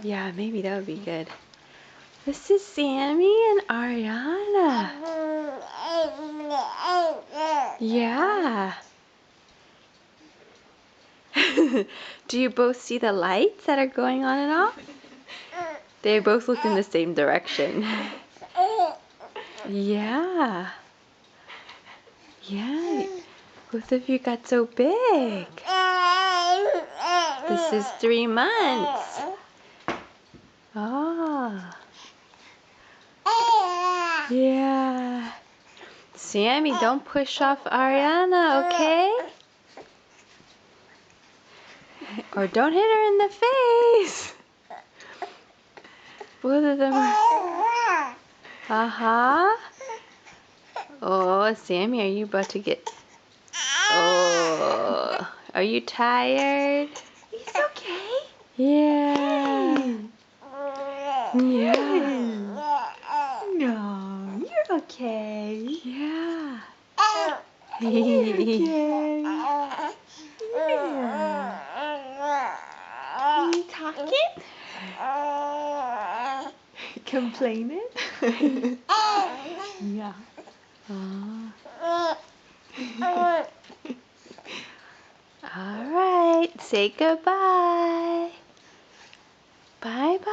Yeah, maybe that would be good. This is Sammy and Ariana. Yeah. Do you both see the lights that are going on and off? They both look in the same direction. Yeah. Yeah. Both of you got so big. This is 3 months. Ah. Yeah. Sammy, don't push off Ariana, okay? Or don't hit her in the face. Both of them are... Uh-huh. Oh, Sammy, are you about to get... Oh, are you tired? It's okay. Yeah. Yeah. No, you're okay. Yeah. You're okay. Yeah. Are you talking? Complaining? Yeah. All right. Say goodbye. Bye-bye.